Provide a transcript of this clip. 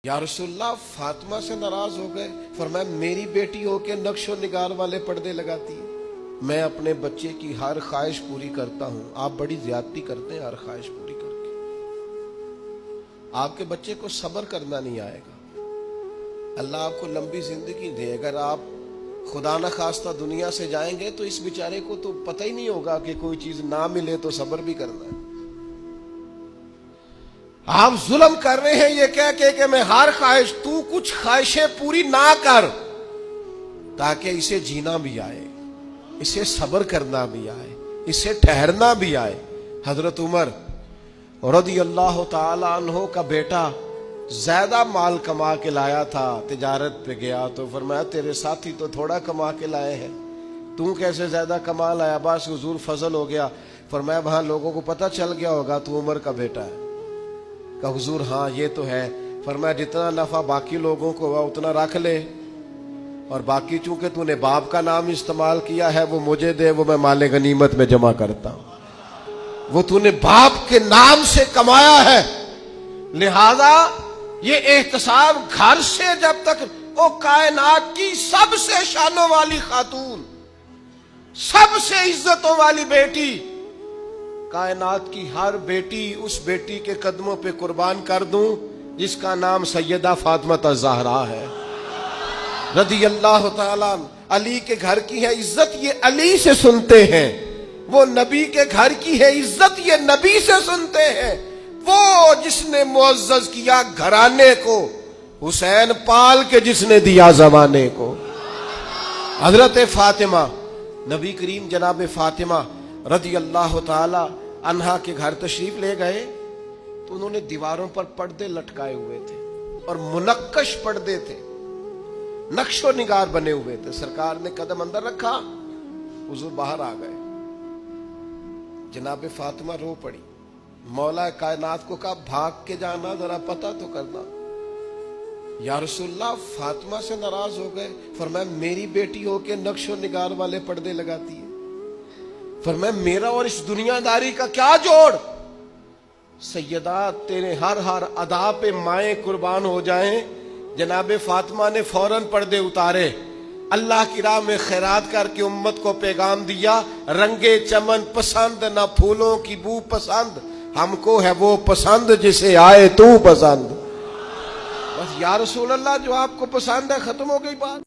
یا رسول اللہ فاطمہ سے ناراض ہو گئے، فرمایا میری بیٹی ہو کے نقش و نگار والے پردے لگاتی ہے، میں اپنے بچے کی ہر خواہش پوری کرتا ہوں، آپ بڑی زیادتی کرتے ہیں ہر خواہش پوری کر کے، آپ کے بچے کو صبر کرنا نہیں آئے گا، اللہ آپ کو لمبی زندگی دے، اگر آپ خدا نہ خواستہ دنیا سے جائیں گے تو اس بیچارے کو تو پتہ ہی نہیں ہوگا کہ کوئی چیز نہ ملے تو صبر بھی کرنا ہے۔ آپ ظلم کر رہے ہیں یہ کہہ کے کہ میں ہر خواہش، تو کچھ خواہشیں پوری نہ کر تاکہ اسے جینا بھی آئے، اسے صبر کرنا بھی آئے، اسے ٹھہرنا بھی آئے۔ حضرت عمر رضی اللہ تعالی عنہ کا بیٹا زیادہ مال کما کے لایا تھا، تجارت پہ گیا تو فرمایا تیرے ساتھی تو تھوڑا کما کے لائے ہیں، تو کیسے زیادہ کما لایا؟ بس حضور فضل ہو گیا۔ فرمایا وہاں لوگوں کو پتہ چل گیا ہوگا تو عمر کا بیٹا ہے۔ کہ حضور ہاں یہ تو ہے۔ فرمایا جتنا نفع باقی لوگوں کو ہوا اتنا رکھ لے، اور باقی چونکہ تو نے باپ کا نام استعمال کیا ہے وہ مجھے دے، وہ میں مال غنیمت میں جمع کرتا ہوں، وہ تو نے باپ کے نام سے کمایا ہے، لہذا یہ احتساب گھر سے جب تک وہ کائنات کی سب سے شانوں والی خاتون، سب سے عزتوں والی بیٹی، کائنات کی ہر بیٹی اس بیٹی کے قدموں پہ قربان کر دوں جس کا نام سیدہ فاطمہ الزہرا ہے رضی اللہ تعالیٰ۔ علی کے گھر کی ہے عزت، یہ علی سے سنتے ہیں، وہ نبی کے گھر کی ہے عزت، یہ نبی سے سنتے ہیں، وہ جس نے معزز کیا گھرانے کو، حسین پال کے جس نے دیا زمانے کو۔ حضرت فاطمہ، نبی کریم جناب فاطمہ رضی اللہ تعالی عنہا کے گھر تشریف لے گئے تو انہوں نے دیواروں پر پردے لٹکائے ہوئے تھے اور منقش پردے تھے، نقش و نگار بنے ہوئے تھے۔ سرکار نے قدم اندر رکھا، حضور باہر آ گئے، جناب فاطمہ رو پڑی، مولا کائنات کو کہا بھاگ کے جانا، ذرا پتہ تو کرنا۔ یا رسول اللہ فاطمہ سے ناراض ہو گئے، فرمایا میری بیٹی ہو کے نقش و نگار والے پردے لگاتی ہے، فرمایا میرا اور اس دنیا داری کا کیا جوڑ؟ سیدہ تیرے ہر ادا پہ مائیں قربان ہو جائیں۔ جناب فاطمہ نے فوراً پردے اتارے، اللہ کی راہ میں خیرات کر کے امت کو پیغام دیا، رنگے چمن پسند نہ پھولوں کی بو پسند، ہم کو ہے وہ پسند جسے آئے تو پسند۔ بس یا رسول اللہ جو آپ کو پسند ہے، ختم ہو گئی بات۔